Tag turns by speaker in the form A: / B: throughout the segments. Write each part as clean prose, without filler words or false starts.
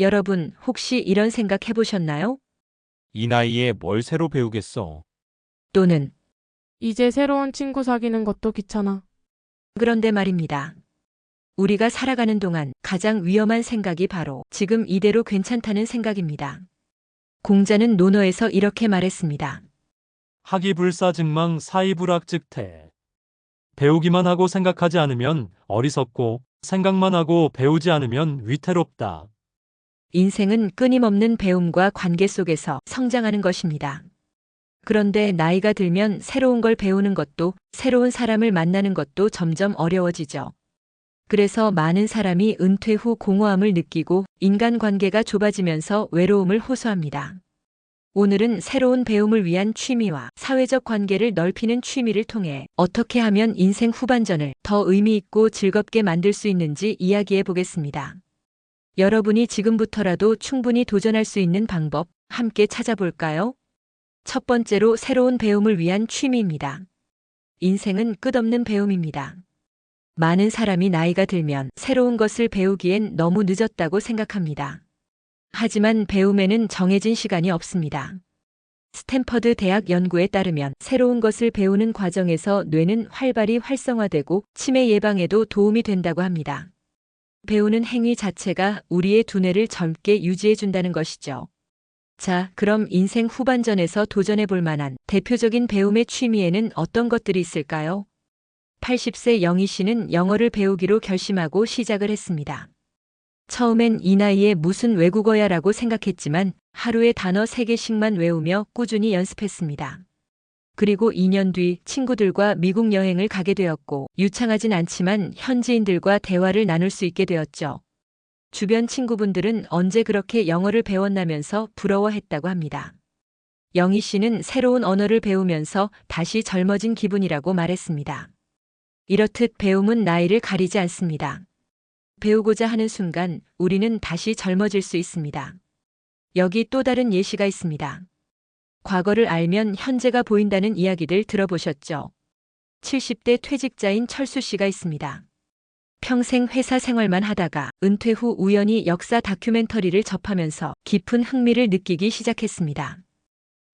A: 여러분, 혹시 이런 생각 해보셨나요?
B: 이 나이에 뭘 새로 배우겠어.
A: 또는,
C: 이제 새로운 친구 사귀는 것도 귀찮아.
A: 그런데 말입니다. 우리가 살아가는 동안 가장 위험한 생각이 바로 지금 이대로 괜찮다는 생각입니다. 공자는 논어에서 이렇게 말했습니다.
D: 학이불사증망 사이불학즉태. 배우기만 하고 생각하지 않으면 어리석고 생각만 하고 배우지 않으면 위태롭다.
A: 인생은 끊임없는 배움과 관계 속에서 성장하는 것입니다. 그런데 나이가 들면 새로운 걸 배우는 것도 새로운 사람을 만나는 것도 점점 어려워지죠. 그래서 많은 사람이 은퇴 후 공허함을 느끼고 인간관계가 좁아지면서 외로움을 호소합니다. 오늘은 새로운 배움을 위한 취미와 사회적 관계를 넓히는 취미를 통해 어떻게 하면 인생 후반전을 더 의미 있고 즐겁게 만들 수 있는지 이야기해 보겠습니다. 여러분이 지금부터라도 충분히 도전할 수 있는 방법 함께 찾아볼까요? 첫 번째로 새로운 배움을 위한 취미입니다. 인생은 끝없는 배움입니다. 많은 사람이 나이가 들면 새로운 것을 배우기엔 너무 늦었다고 생각합니다. 하지만 배움에는 정해진 시간이 없습니다. 스탠퍼드 대학 연구에 따르면 새로운 것을 배우는 과정에서 뇌는 활발히 활성화되고 치매 예방에도 도움이 된다고 합니다. 배우는 행위 자체가 우리의 두뇌를 젊게 유지해 준다는 것이죠. 자, 그럼 인생 후반전에서 도전해 볼 만한 대표적인 배움의 취미에는 어떤 것들이 있을까요? 80세 영희 씨는 영어를 배우기로 결심하고 시작을 했습니다. 처음엔 이 나이에 무슨 외국어야 라고 생각했지만 하루에 단어 3개씩만 외우며 꾸준히 연습했습니다. 그리고 2년 뒤 친구들과 미국 여행을 가게 되었고 유창하진 않지만 현지인들과 대화를 나눌 수 있게 되었죠. 주변 친구분들은 언제 그렇게 영어를 배웠나면서 부러워했다고 합니다. 영희 씨는 새로운 언어를 배우면서 다시 젊어진 기분이라고 말했습니다. 이렇듯 배움은 나이를 가리지 않습니다. 배우고자 하는 순간 우리는 다시 젊어질 수 있습니다. 여기 또 다른 예시가 있습니다. 과거를 알면 현재가 보인다는 이야기들 들어보셨죠? 70대 퇴직자인 철수 씨가 있습니다. 평생 회사 생활만 하다가 은퇴 후 우연히 역사 다큐멘터리를 접하면서 깊은 흥미를 느끼기 시작했습니다.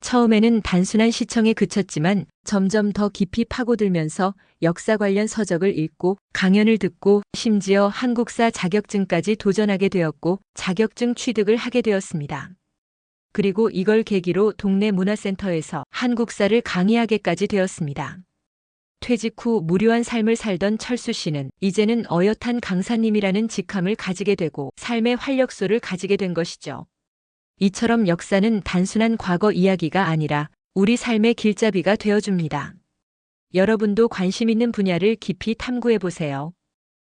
A: 처음에는 단순한 시청에 그쳤지만 점점 더 깊이 파고들면서 역사 관련 서적을 읽고 강연을 듣고 심지어 한국사 자격증까지 도전하게 되었고 자격증 취득을 하게 되었습니다. 그리고 이걸 계기로 동네 문화센터에서 한국사를 강의하게까지 되었습니다. 퇴직 후 무료한 삶을 살던 철수 씨는 이제는 어엿한 강사님이라는 직함을 가지게 되고 삶의 활력소를 가지게 된 것이죠. 이처럼 역사는 단순한 과거 이야기가 아니라 우리 삶의 길잡이가 되어줍니다. 여러분도 관심 있는 분야를 깊이 탐구해 보세요.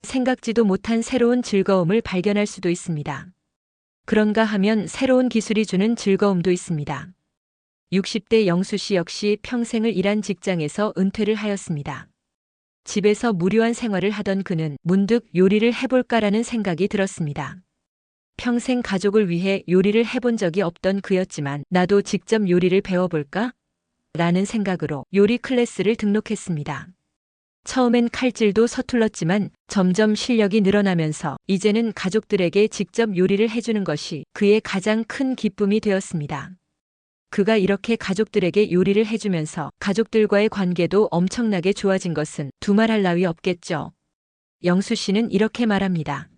A: 생각지도 못한 새로운 즐거움을 발견할 수도 있습니다. 그런가 하면 새로운 기술이 주는 즐거움도 있습니다. 60대 영수 씨 역시 평생을 일한 직장에서 은퇴를 하였습니다. 집에서 무료한 생활을 하던 그는 문득 요리를 해볼까라는 생각이 들었습니다. 평생 가족을 위해 요리를 해본 적이 없던 그였지만 나도 직접 요리를 배워볼까? 라는 생각으로 요리 클래스를 등록했습니다. 처음엔 칼질도 서툴렀지만 점점 실력이 늘어나면서 이제는 가족들에게 직접 요리를 해주는 것이 그의 가장 큰 기쁨이 되었습니다. 그가 이렇게 가족들에게 요리를 해주면서 가족들과의 관계도 엄청나게 좋아진 것은 두말할 나위 없겠죠. 영수 씨는 이렇게 말합니다.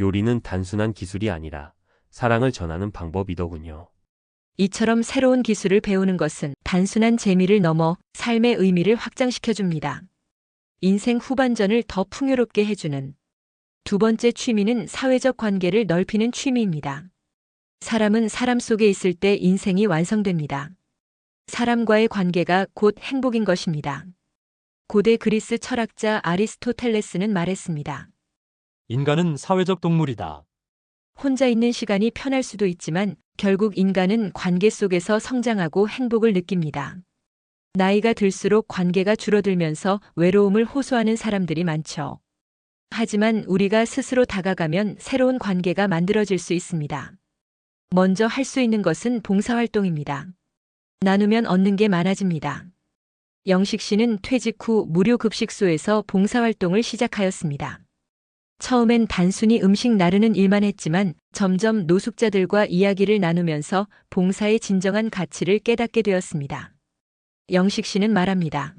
E: 요리는 단순한 기술이 아니라 사랑을 전하는 방법이더군요.
A: 이처럼 새로운 기술을 배우는 것은 단순한 재미를 넘어 삶의 의미를 확장시켜줍니다. 인생 후반전을 더 풍요롭게 해주는 두 번째 취미는 사회적 관계를 넓히는 취미입니다. 사람은 사람 속에 있을 때 인생이 완성됩니다. 사람과의 관계가 곧 행복인 것입니다. 고대 그리스 철학자 아리스토텔레스는 말했습니다.
D: 인간은 사회적 동물이다.
A: 혼자 있는 시간이 편할 수도 있지만 결국 인간은 관계 속에서 성장하고 행복을 느낍니다. 나이가 들수록 관계가 줄어들면서 외로움을 호소하는 사람들이 많죠. 하지만 우리가 스스로 다가가면 새로운 관계가 만들어질 수 있습니다. 먼저 할 수 있는 것은 봉사활동입니다. 나누면 얻는 게 많아집니다. 영식 씨는 퇴직 후 무료 급식소에서 봉사활동을 시작하였습니다. 처음엔 단순히 음식 나르는 일만 했지만 점점 노숙자들과 이야기를 나누면서 봉사의 진정한 가치를 깨닫게 되었습니다. 영식 씨는 말합니다.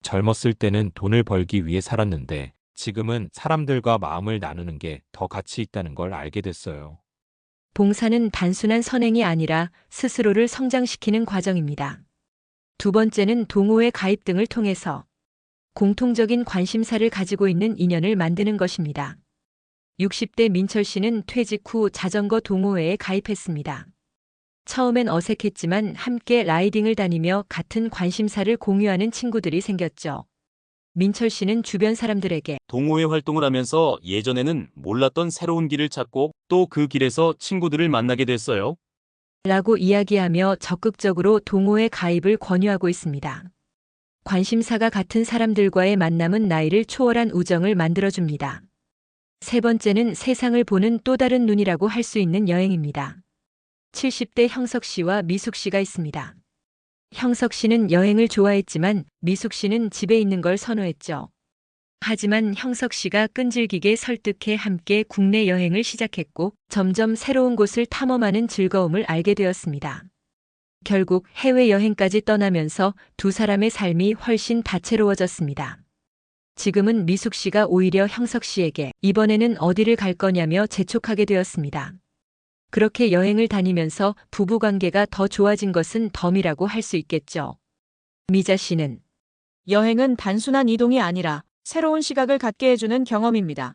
B: 젊었을 때는 돈을 벌기 위해 살았는데 지금은 사람들과 마음을 나누는 게 더 가치 있다는 걸 알게 됐어요.
A: 봉사는 단순한 선행이 아니라 스스로를 성장시키는 과정입니다. 두 번째는 동호회 가입 등을 통해서 공통적인 관심사를 가지고 있는 인연을 만드는 것입니다. 60대 민철 씨는 퇴직 후 자전거 동호회에 가입했습니다. 처음엔 어색했지만 함께 라이딩을 다니며 같은 관심사를 공유하는 친구들이 생겼죠. 민철 씨는 주변 사람들에게
F: 동호회 활동을 하면서 예전에는 몰랐던 새로운 길을 찾고 또 그 길에서 친구들을 만나게 됐어요.
A: 라고 이야기하며 적극적으로 동호회 가입을 권유하고 있습니다. 관심사가 같은 사람들과의 만남은 나이를 초월한 우정을 만들어줍니다. 세 번째는 세상을 보는 또 다른 눈이라고 할 수 있는 여행입니다. 70대 형석 씨와 미숙 씨가 있습니다. 형석 씨는 여행을 좋아했지만 미숙 씨는 집에 있는 걸 선호했죠. 하지만 형석 씨가 끈질기게 설득해 함께 국내 여행을 시작했고 점점 새로운 곳을 탐험하는 즐거움을 알게 되었습니다. 결국 해외여행까지 떠나면서 두 사람의 삶이 훨씬 다채로워졌습니다. 지금은 미숙 씨가 오히려 형석 씨에게 이번에는 어디를 갈 거냐며 재촉하게 되었습니다. 그렇게 여행을 다니면서 부부관계가 더 좋아진 것은 덤이라고 할 수 있겠죠. 미자 씨는
G: 여행은 단순한 이동이 아니라 새로운 시각을 갖게 해주는 경험입니다.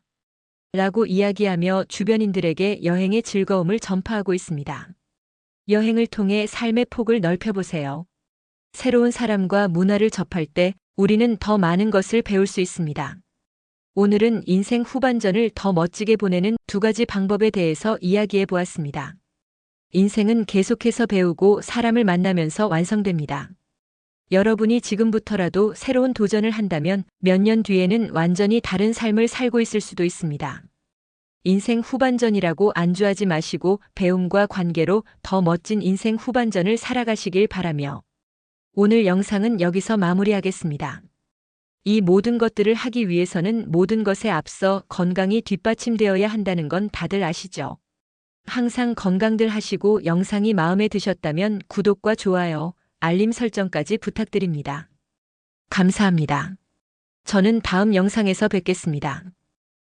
A: 라고 이야기하며 주변인들에게 여행의 즐거움을 전파하고 있습니다. 여행을 통해 삶의 폭을 넓혀보세요. 새로운 사람과 문화를 접할 때 우리는 더 많은 것을 배울 수 있습니다. 오늘은 인생 후반전을 더 멋지게 보내는 두 가지 방법에 대해서 이야기해 보았습니다. 인생은 계속해서 배우고 사람을 만나면서 완성됩니다. 여러분이 지금부터라도 새로운 도전을 한다면 몇 년 뒤에는 완전히 다른 삶을 살고 있을 수도 있습니다. 인생 후반전이라고 안주하지 마시고 배움과 관계로 더 멋진 인생 후반전을 살아가시길 바라며 오늘 영상은 여기서 마무리하겠습니다. 이 모든 것들을 하기 위해서는 모든 것에 앞서 건강이 뒷받침되어야 한다는 건 다들 아시죠? 항상 건강들 하시고 영상이 마음에 드셨다면 구독과 좋아요, 알림 설정까지 부탁드립니다. 감사합니다. 저는 다음 영상에서 뵙겠습니다.